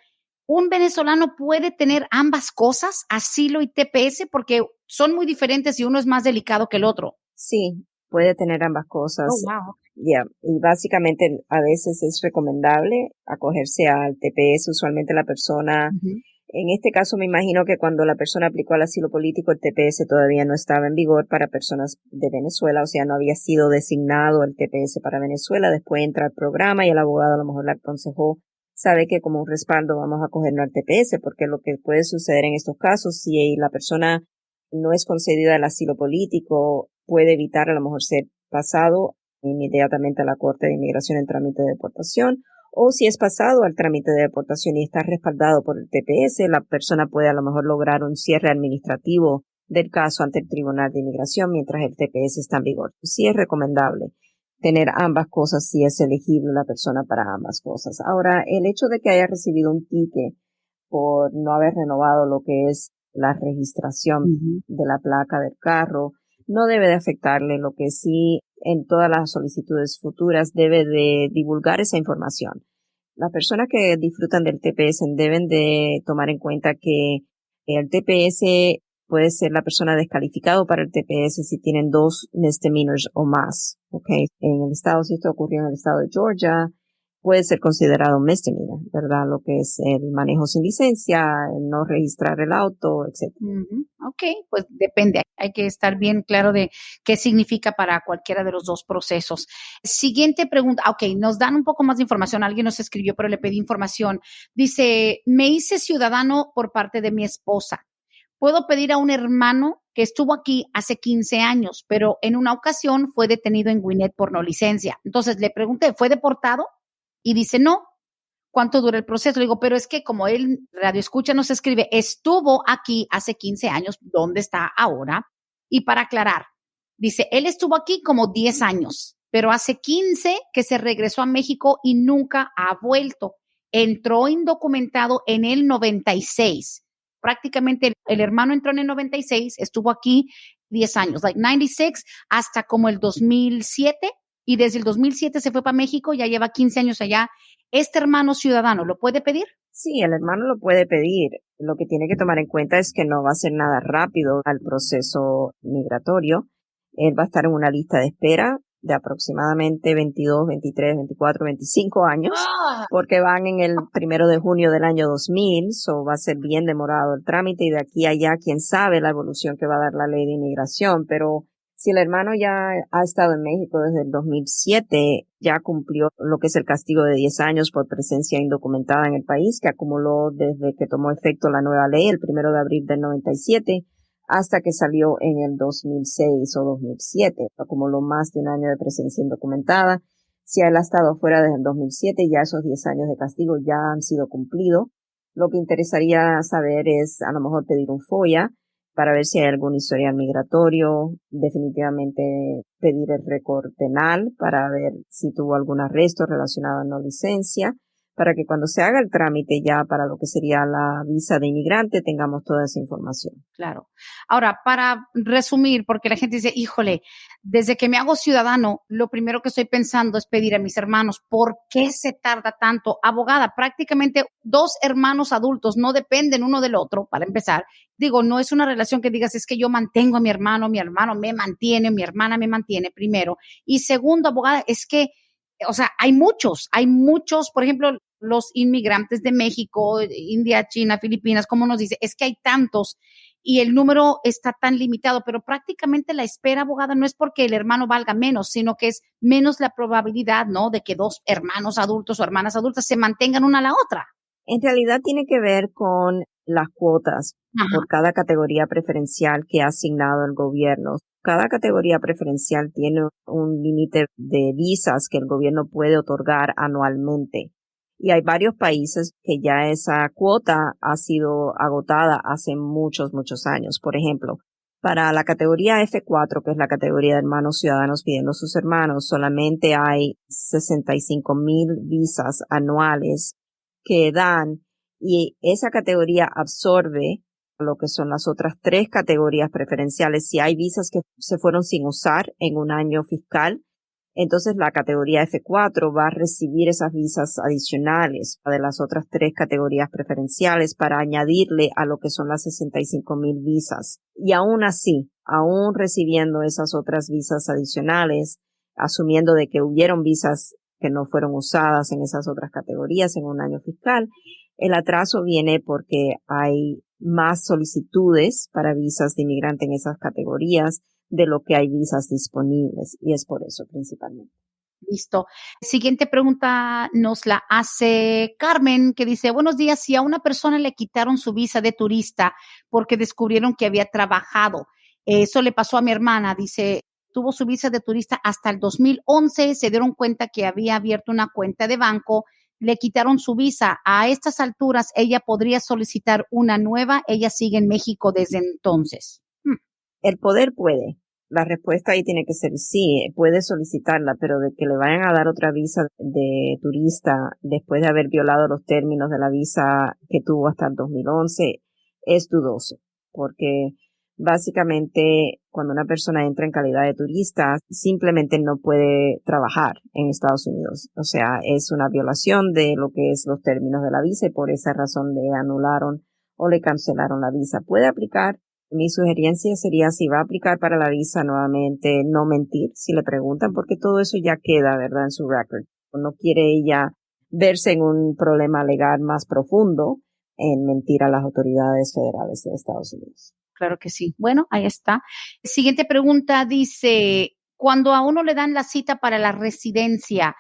un venezolano puede tener ambas cosas, asilo y TPS, porque son muy diferentes y uno es más delicado que el otro. Sí, puede tener ambas Oh, cosas. wow. Ya, y básicamente a veces es recomendable acogerse al TPS. Usualmente la persona, Ujú. en este caso me imagino que cuando la persona aplicó al asilo político, el TPS todavía no estaba en vigor para personas de Venezuela, o sea, no había sido designado el TPS para Venezuela. Después entra al programa y el abogado a lo mejor le aconsejó, sabe que como un respaldo vamos a acogernos al TPS, porque lo que puede suceder en estos casos, si la persona no es concedida el asilo político, puede evitar a lo mejor ser pasado inmediatamente a la Corte de Inmigración en trámite de deportación, o si es pasado al trámite de deportación y está respaldado por el TPS, la persona puede a lo mejor lograr un cierre administrativo del caso ante el Tribunal de Inmigración mientras el TPS está en vigor. Sí es recomendable tener ambas cosas si es elegible la persona para ambas cosas. Ahora, el hecho de que haya recibido un ticket por no haber renovado lo que es la registración Ujú. de la placa del carro no debe de afectarle. Lo que sí, en todas las solicitudes futuras debe de divulgar esa información. Las personas que disfrutan del TPS deben de tomar en cuenta que el TPS puede ser la persona descalificado para el TPS si tienen 2 misdemeanors o más. Okay. En el estado, si esto ocurrió en el estado de Georgia, puede ser considerado un misdemeanor, ¿verdad? Lo que es el manejo sin licencia, el no registrar el auto, etc. Ujú. Ok, pues depende. Hay que estar bien claro de qué significa para cualquiera de los dos procesos. Siguiente pregunta. Ok, nos dan un poco más de información. Alguien nos escribió, pero le pedí información. Dice, me hice ciudadano por parte de mi esposa. Puedo pedir a un hermano que estuvo aquí hace 15 años, pero en una ocasión fue detenido en Gwinnett por no licencia. Entonces le pregunté, ¿fue deportado? Y dice, no. ¿Cuánto dura el proceso? Le digo, pero es que como él, Radio Escucha, nos escribe, estuvo aquí hace 15 años, ¿dónde está ahora? Y para aclarar, dice, él estuvo aquí como 10 años, pero hace 15 que se regresó a México y nunca ha vuelto. Entró indocumentado en el 96. Prácticamente el hermano entró en el 96, estuvo aquí 10 años, like 96 hasta como el 2007, y desde el 2007 se fue para México, ya lleva 15 años allá. ¿Este hermano ciudadano lo puede pedir? Sí, el hermano lo puede pedir. Lo que tiene que tomar en cuenta es que no va a ser nada rápido al proceso migratorio. Él va a estar en una lista de espera de aproximadamente 22, 23, 24, 25 años, Ah, porque van en el 1 de junio del año 2000, so va a ser bien demorado el trámite y de aquí a allá, quién sabe la evolución que va a dar la ley de inmigración, pero si el hermano ya ha estado en México desde el 2007, ya cumplió lo que es el castigo de 10 años por presencia indocumentada en el país, que acumuló desde que tomó efecto la nueva ley el 1 de abril del 97 hasta que salió en el 2006 o 2007. Acumuló más de un año de presencia indocumentada. Si él ha estado fuera desde el 2007, ya esos 10 años de castigo ya han sido cumplidos. Lo que interesaría saber es a lo mejor pedir un FOIA para ver si hay algún historial migratorio, definitivamente pedir el récord penal para ver si tuvo algún arresto relacionado a no licencia, para que cuando se haga el trámite ya para lo que sería la visa de inmigrante tengamos toda esa información. Claro. Ahora, para resumir, porque la gente dice, híjole, desde que me hago ciudadano, lo primero que estoy pensando es pedir a mis hermanos, ¿por qué se tarda tanto? Abogada, prácticamente 2 hermanos adultos no dependen uno del otro, para empezar. Digo, no es una relación que digas, es que yo mantengo a mi hermano me mantiene, mi hermana me mantiene, primero. Y segundo, abogada, es que, o sea, hay muchos, por ejemplo, los inmigrantes de México, India, China, Filipinas, como nos dice, es que hay tantos y el número está tan limitado, pero prácticamente la espera, abogada, no es porque el hermano valga menos, sino que es menos la probabilidad, ¿no?, de que 2 hermanos adultos o hermanas adultas se mantengan una a la otra. En realidad tiene que ver con las cuotas por cada categoría preferencial que ha asignado el gobierno. Cada categoría preferencial tiene un límite de visas que el gobierno puede otorgar anualmente. Y hay varios países que ya esa cuota ha sido agotada hace muchos, muchos años. Por ejemplo, para la categoría F4, que es la categoría de hermanos ciudadanos pidiendo a sus hermanos, solamente hay 65,000 visas anuales que dan, y esa categoría absorbe lo que son las otras 3 categorías preferenciales. Si hay visas que se fueron sin usar en un año fiscal, entonces la categoría F4 va a recibir esas visas adicionales de las otras 3 categorías preferenciales para añadirle a lo que son las 65,000 visas. Y aún así, aún recibiendo esas otras visas adicionales, asumiendo de que hubieron visas que no fueron usadas en esas otras categorías en un año fiscal, el atraso viene porque hay más solicitudes para visas de inmigrante en esas categorías de lo que hay visas disponibles, y es por eso principalmente. Listo. Siguiente pregunta nos la hace Carmen, que dice, buenos días, si a una persona le quitaron su visa de turista porque descubrieron que había trabajado, eso le pasó a mi hermana, dice, tuvo su visa de turista hasta el 2011, se dieron cuenta que había abierto una cuenta de banco, le quitaron su visa. A estas alturas, ella podría solicitar una nueva, ella sigue en México desde entonces. El poder puede. La respuesta ahí tiene que ser sí, puede solicitarla, pero de que le vayan a dar otra visa de turista después de haber violado los términos de la visa que tuvo hasta el 2011 es dudoso, porque básicamente cuando una persona entra en calidad de turista simplemente no puede trabajar en Estados Unidos. O sea, es una violación de lo que es los términos de la visa y por esa razón le anularon o le cancelaron la visa. Puede aplicar. Mi sugerencia sería, si va a aplicar para la visa nuevamente, no mentir si le preguntan, porque todo eso ya queda, ¿verdad?, en su record. No quiere ella verse en un problema legal más profundo en mentir a las autoridades federales de Estados Unidos. Claro que sí. Bueno, ahí está. Siguiente pregunta dice, cuando a uno le dan la cita para la residencia,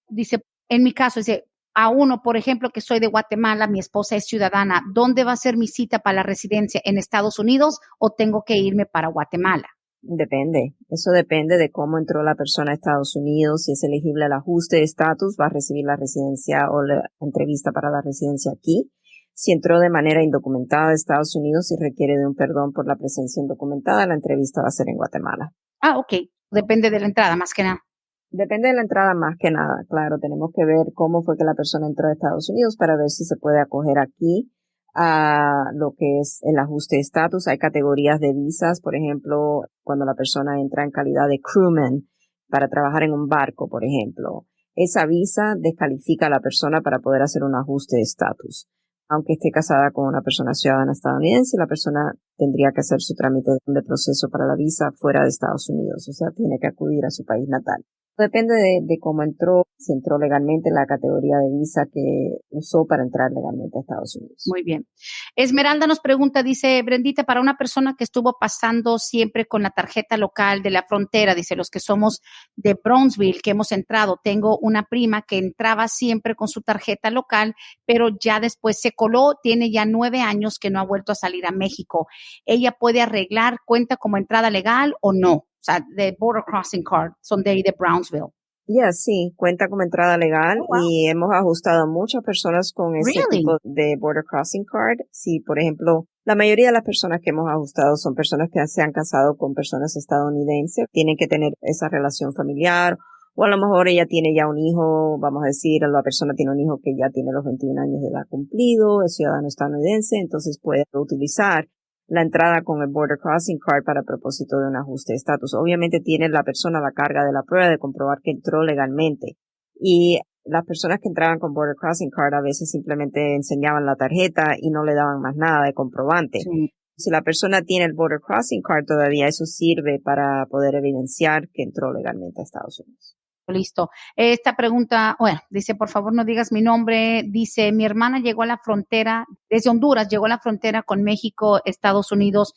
dice, en mi caso, dice, a uno, por ejemplo, que soy de Guatemala, mi esposa es ciudadana, ¿dónde va a ser mi cita para la residencia? ¿En Estados Unidos o tengo que irme para Guatemala? Depende. Eso depende de cómo entró la persona a Estados Unidos. Si es elegible al ajuste de estatus, va a recibir la residencia o la entrevista para la residencia aquí. Si entró de manera indocumentada a Estados Unidos y requiere de un perdón por la presencia indocumentada, la entrevista va a ser en Guatemala. Ah, ok. Depende de la entrada, más que nada. Depende de la entrada más que nada, claro. Tenemos que ver cómo fue que la persona entró a Estados Unidos para ver si se puede acoger aquí a lo que es el ajuste de estatus. Hay categorías de visas, por ejemplo, cuando la persona entra en calidad de crewman para trabajar en un barco, por ejemplo. Esa visa descalifica a la persona para poder hacer un ajuste de estatus. Aunque esté casada con una persona ciudadana estadounidense, la persona tendría que hacer su trámite de proceso para la visa fuera de Estados Unidos, o sea, tiene que acudir a su país natal. Depende de cómo entró, si entró legalmente en la categoría de visa que usó para entrar legalmente a Estados Unidos. Muy bien. Esmeralda nos pregunta, dice, Brendita, para una persona que estuvo pasando siempre con la tarjeta local de la frontera, dice, los que somos de Brownsville, que hemos entrado, tengo una prima que entraba siempre con su tarjeta local, pero ya después se coló, tiene ya 9 años que no ha vuelto a salir a México. ¿Ella puede arreglar, cuenta como entrada legal o no? O sea, de Border Crossing Card, son de ahí de Brownsville. Ya, sí, cuenta como entrada legal Oh, wow. y hemos ajustado a muchas personas con ese Really? tipo de Border Crossing Card. Sí, por ejemplo, la mayoría de las personas que hemos ajustado son personas que se han casado con personas estadounidenses, tienen que tener esa relación familiar, o a lo mejor ella tiene ya un hijo, vamos a decir, la persona tiene un hijo que ya tiene los 21 años de edad cumplido, es ciudadano estadounidense, entonces puede utilizar la entrada con el Border Crossing Card para propósito de un ajuste de estatus. Obviamente tiene la persona la carga de la prueba de comprobar que entró legalmente. Y las personas que entraban con Border Crossing Card a veces simplemente enseñaban la tarjeta y no le daban más nada de comprobante. Sí. Si la persona tiene el Border Crossing Card todavía, eso sirve para poder evidenciar que entró legalmente a Estados Unidos. Listo. Esta pregunta, bueno, dice, por favor no digas mi nombre. Dice, mi hermana llegó a la frontera, desde Honduras, llegó a la frontera con México, Estados Unidos,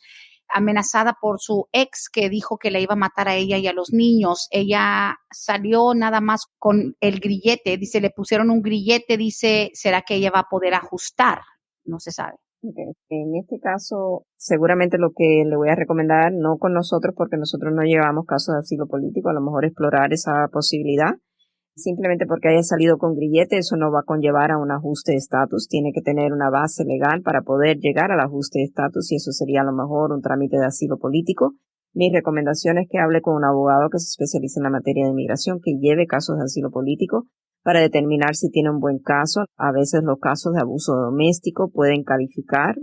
amenazada por su ex que dijo que la iba a matar a ella y a los niños. Ella salió nada más con el grillete, dice, le pusieron un grillete, dice, ¿será que ella va a poder ajustar? No se sabe. Okay. En este caso, seguramente lo que le voy a recomendar, no con nosotros porque nosotros no llevamos casos de asilo político, a lo mejor explorar esa posibilidad. Simplemente porque haya salido con grillete, eso no va a conllevar a un ajuste de estatus. Tiene que tener una base legal para poder llegar al ajuste de estatus y eso sería a lo mejor un trámite de asilo político. Mi recomendación es que hable con un abogado que se especialice en la materia de inmigración, que lleve casos de asilo político para determinar si tiene un buen caso. A veces los casos de abuso doméstico pueden calificar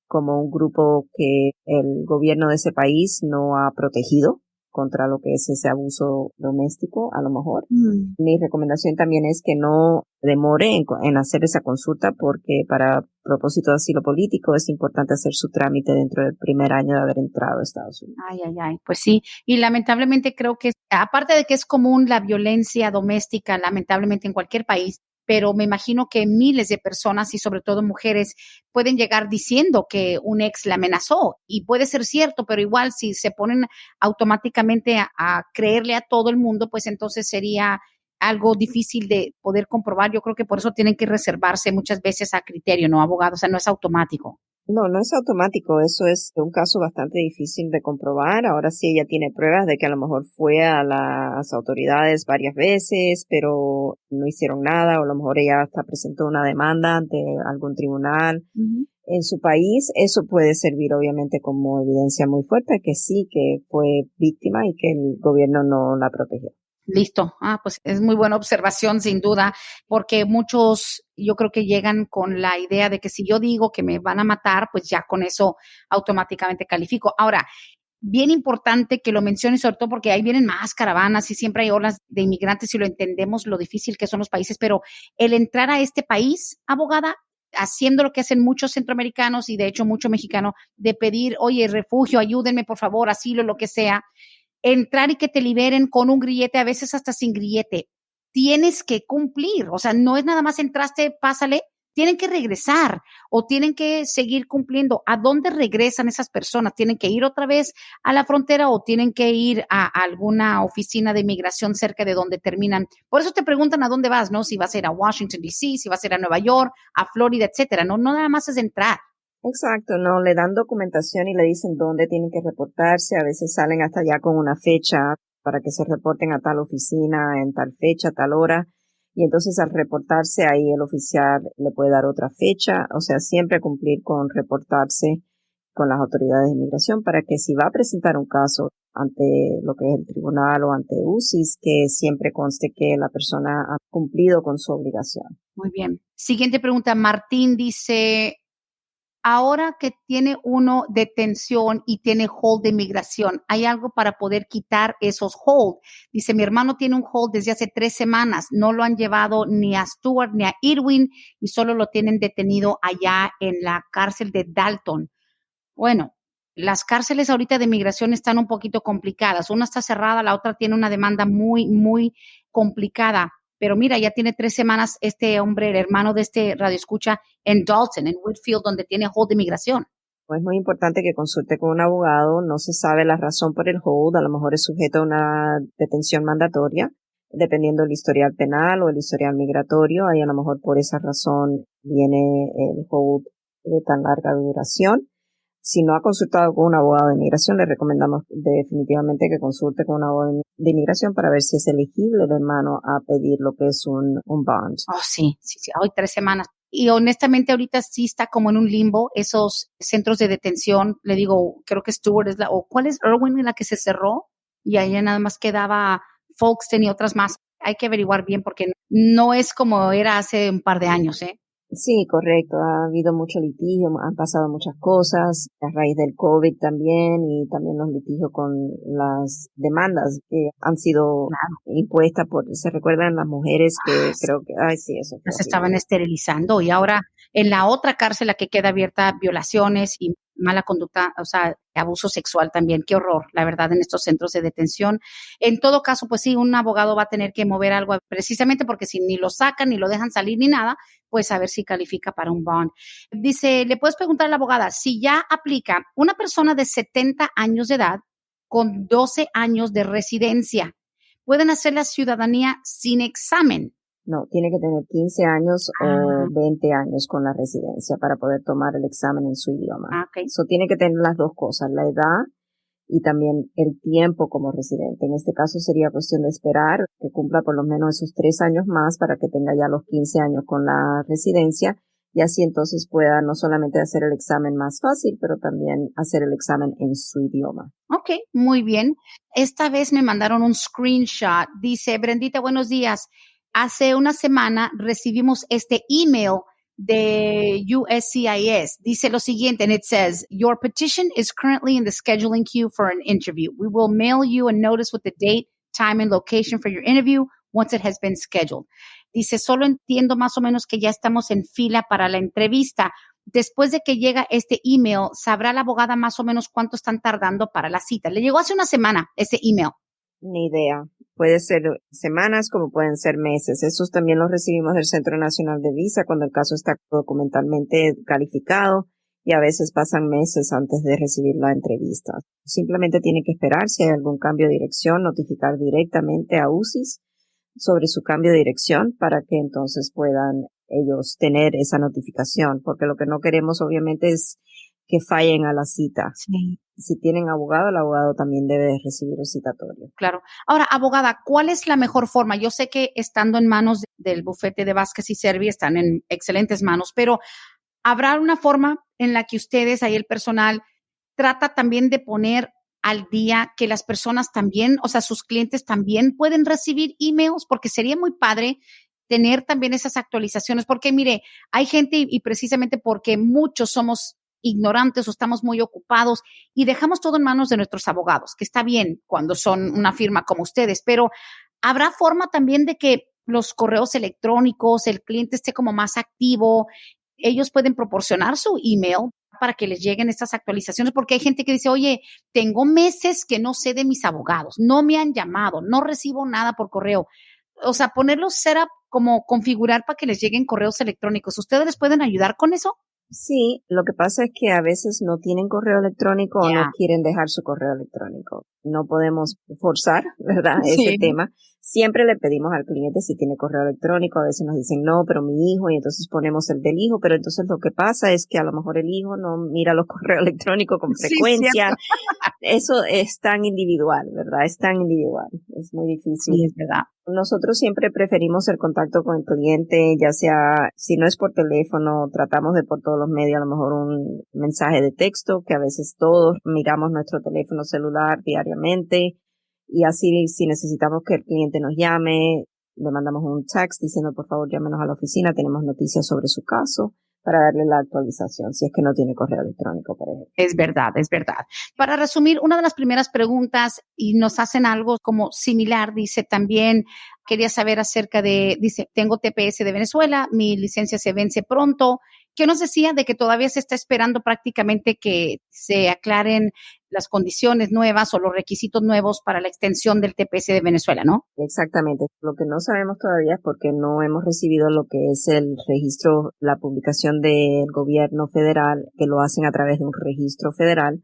como un grupo que el gobierno de ese país no ha protegido contra lo que es ese abuso doméstico, a lo mejor. Mi recomendación también es que no demore en hacer esa consulta porque para propósito de asilo político es importante hacer su trámite dentro del primer año de haber entrado a Estados Unidos. Ay, ay, ay, pues sí. Y lamentablemente creo que, aparte de que es común la violencia doméstica, lamentablemente en cualquier país, pero me imagino que miles de personas y sobre todo mujeres pueden llegar diciendo que un ex la amenazó y puede ser cierto, pero igual si se ponen automáticamente a creerle a todo el mundo, pues entonces sería algo difícil de poder comprobar. Yo creo que por eso tienen que reservarse muchas veces a criterio, ¿no, abogado? O sea, no es automático. No, no es automático. Eso es un caso bastante difícil de comprobar. Ahora sí ella tiene pruebas de que a lo mejor fue a las autoridades varias veces, pero no hicieron nada, o a lo mejor ella hasta presentó una demanda ante algún tribunal en su país. Eso puede servir obviamente como evidencia muy fuerte que sí, que fue víctima y que el gobierno no la protegió. Listo. Pues es muy buena observación, sin duda, porque muchos yo creo que llegan con la idea de que si yo digo que me van a matar, pues ya con eso automáticamente califico. Ahora, bien importante que lo menciones, sobre todo porque ahí vienen más caravanas y siempre hay olas de inmigrantes y lo entendemos lo difícil que son los países, pero el entrar a este país, abogada, haciendo lo que hacen muchos centroamericanos y de hecho mucho mexicano, de pedir, oye, refugio, ayúdenme por favor, asilo, lo que sea, entrar y que te liberen con un grillete, a veces hasta sin grillete. Tienes que cumplir, o sea, no es nada más entraste, pásale, tienen que regresar o tienen que seguir cumpliendo. ¿A dónde regresan esas personas? ¿Tienen que ir otra vez a la frontera o tienen que ir a alguna oficina de inmigración cerca de donde terminan? Por eso te preguntan a dónde vas, ¿no? Si vas a ir a Washington, D.C., si vas a ir a Nueva York, a Florida, etcétera. No, no nada más es entrar. Exacto, no, le dan documentación y le dicen dónde tienen que reportarse. A veces salen hasta allá con una fecha para que se reporten a tal oficina en tal fecha, tal hora. Y entonces al reportarse ahí el oficial le puede dar otra fecha. O sea, siempre cumplir con reportarse con las autoridades de inmigración para que si va a presentar un caso ante lo que es el tribunal o ante UCIS, que siempre conste que la persona ha cumplido con su obligación. Muy bien. Siguiente pregunta. Martín dice, ahora que tiene uno detención y tiene hold de inmigración, ¿hay algo para poder quitar esos hold? Dice, mi hermano tiene un hold desde hace 3 semanas, no lo han llevado ni a Stuart ni a Irwin y solo lo tienen detenido allá en la cárcel de Dalton. Bueno, las cárceles ahorita de migración están un poquito complicadas. Una está cerrada, la otra tiene una demanda muy, muy complicada. Pero mira, ya tiene 3 semanas este hombre, el hermano de este radioescucha, en Dalton, en Whitfield, donde tiene hold de migración. Es muy importante que consulte con un abogado. No se sabe la razón por el hold. A lo mejor es sujeto a una detención mandatoria, dependiendo del historial penal o el historial migratorio. Ahí a lo mejor por esa razón viene el hold de tan larga duración. si no ha consultado con un abogado de inmigración, le recomendamos definitivamente que consulte con un abogado de inmigración para ver si es elegible el hermano a pedir lo que es un bond. Oh, sí, sí, sí, hoy 3 semanas. Y honestamente ahorita sí está como en un limbo esos centros de detención. Le digo, creo que Stewart es o ¿cuál es Irwin la que se cerró? Y ahí nada más quedaba Folkestone y otras más. Hay que averiguar bien porque no es como era hace un par de años, ¿eh? Sí, correcto. Ha habido mucho litigio, han pasado muchas cosas a raíz del COVID también y también los litigios con las demandas que han sido Claro. impuestas se recuerdan las mujeres que Sí. creo que, ay, sí, eso fue Las horrible. estaban esterilizando y ahora en la otra cárcel, la que queda abierta, violaciones y mala conducta, o sea, abuso sexual también. Qué horror, la verdad, en estos centros de detención. En todo caso, pues sí, un abogado va a tener que mover algo precisamente porque si ni lo sacan, ni lo dejan salir, ni nada, pues a ver si califica para un bond. Dice, le puedes preguntar a la abogada, si ya aplica una persona de 70 años de edad con 12 años de residencia, pueden hacer la ciudadanía sin examen. No, tiene que tener 15 años o Ah, 20 años con la residencia para poder tomar el examen en su idioma. ok. Eso tiene que tener las dos cosas, la edad y también el tiempo como residente. En este caso sería cuestión de esperar que cumpla por lo menos esos 3 años más para que tenga ya los 15 años con la residencia y así entonces pueda no solamente hacer el examen más fácil, pero también hacer el examen en su idioma. Ok, muy bien. Esta vez me mandaron un screenshot. Dice, Brendita, buenos días. Hace una semana recibimos este email de USCIS. Dice lo siguiente, and it says, your petition is currently in the scheduling queue for an interview. We will mail you a notice with the date, time, and location for your interview once it has been scheduled. Dice, solo entiendo más o menos que ya estamos en fila para la entrevista. Después de que llega este email, ¿sabrá la abogada más o menos cuánto están tardando para la cita? Le llegó hace una semana ese email. Ni idea. Puede ser semanas como pueden ser meses. Esos también los recibimos del Centro Nacional de Visa cuando el caso está documentalmente calificado y a veces pasan meses antes de recibir la entrevista. Simplemente tiene que esperar si hay algún cambio de dirección, notificar directamente a UCIS sobre su cambio de dirección para que entonces puedan ellos tener esa notificación, porque lo que no queremos obviamente es que fallen a la cita. Sí, Si tienen abogado, el abogado también debe recibir el citatorio. claro. Ahora, abogada, ¿cuál es la mejor forma? Yo sé que estando en manos del bufete de Vázquez y Servi están en excelentes manos, pero ¿habrá una forma en la que ustedes, ahí el personal, trata también de poner al día que las personas también, o sea, sus clientes también pueden recibir emails? Porque sería muy padre tener también esas actualizaciones, porque mire, hay gente y precisamente porque muchos somos ignorantes o estamos muy ocupados y dejamos todo en manos de nuestros abogados, que está bien cuando son una firma como ustedes, pero habrá forma también de que los correos electrónicos, el cliente esté como más activo, ellos pueden proporcionar su email para que les lleguen estas actualizaciones, porque hay gente que dice, oye, tengo meses que no sé de mis abogados, no me han llamado, no recibo nada por correo. O sea, ponerlos setup como configurar para que les lleguen correos electrónicos. ¿Ustedes les pueden ayudar con eso? Sí, lo que pasa es que a veces no tienen correo electrónico o no quieren dejar su correo electrónico. No podemos forzar, ¿verdad? Ese Sí. tema. Siempre le pedimos al cliente si tiene correo electrónico. A veces nos dicen no, pero mi hijo, y entonces ponemos el del hijo, pero entonces lo que pasa es que a lo mejor el hijo no mira los correos electrónicos con Sí, frecuencia. cierto. Eso es tan individual, ¿verdad? Es tan individual. Es muy difícil. Sí, es verdad. Nosotros siempre preferimos el contacto con el cliente, ya sea, si no es por teléfono, tratamos de por todos los medios, a lo mejor un mensaje de texto, que a veces todos miramos nuestro teléfono celular diariamente, y así si necesitamos que el cliente nos llame, le mandamos un text diciendo por favor llámenos a la oficina, tenemos noticias sobre su caso, para darle la actualización, si es que no tiene correo electrónico, por ejemplo. Es verdad, es verdad. Para resumir, una de las primeras preguntas, y nos hacen algo como similar, dice también, quería saber acerca de, dice, tengo TPS de Venezuela, mi licencia se vence pronto. ¿Qué nos decía de que todavía se está esperando prácticamente que se aclaren las condiciones nuevas o los requisitos nuevos para la extensión del TPS de Venezuela, ¿no? Exactamente. Lo que no sabemos todavía es porque no hemos recibido lo que es el registro, la publicación del gobierno federal, que lo hacen a través de un registro federal,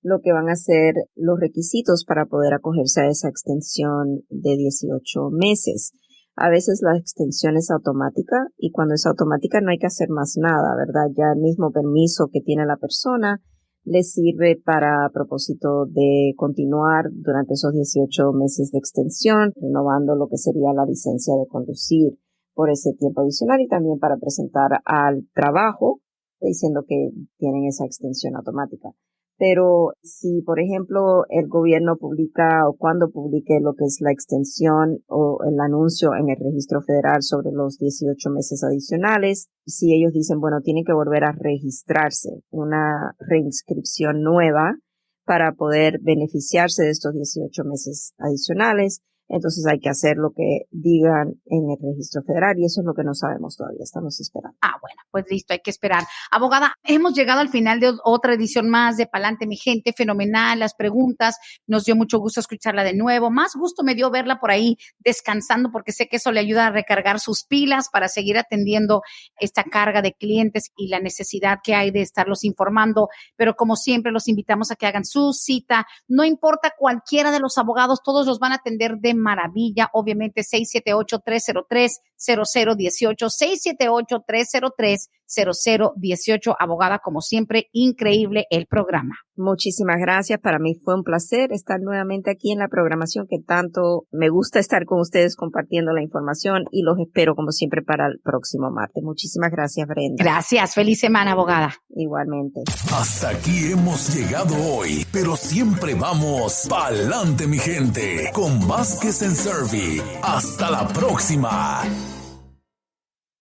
lo que van a ser los requisitos para poder acogerse a esa extensión de 18 meses. A veces la extensión es automática y cuando es automática no hay que hacer más nada, ¿verdad? Ya el mismo permiso que tiene la persona les sirve para propósito de continuar durante esos 18 meses de extensión, renovando lo que sería la licencia de conducir por ese tiempo adicional y también para presentar al trabajo diciendo que tienen esa extensión automática. Pero si, por ejemplo, el gobierno publica o cuando publique lo que es la extensión o el anuncio en el registro federal sobre los 18 meses adicionales, si ellos dicen, bueno, tienen que volver a registrarse, una reinscripción nueva para poder beneficiarse de estos 18 meses adicionales, entonces hay que hacer lo que digan en el registro federal y eso es lo que no sabemos todavía, estamos esperando. Bueno, pues listo, hay que esperar. Abogada, hemos llegado al final de otra edición más de Palante, mi gente, fenomenal, las preguntas, nos dio mucho gusto escucharla de nuevo, más gusto me dio verla por ahí descansando porque sé que eso le ayuda a recargar sus pilas para seguir atendiendo esta carga de clientes y la necesidad que hay de estarlos informando, pero como siempre los invitamos a que hagan su cita, no importa cualquiera de los abogados, todos los van a atender de maravilla, obviamente 678-303-0018, 678-303-0018, abogada, como siempre, increíble el programa. Muchísimas gracias, para mí fue un placer estar nuevamente aquí en la programación que tanto me gusta estar con ustedes compartiendo la información y los espero como siempre para el próximo martes. Muchísimas gracias, Brenda. Gracias, feliz semana, abogada. Igualmente. Hasta aquí hemos llegado hoy, pero siempre vamos pa'lante, mi gente, con Vázquez en Servi. Hasta la próxima.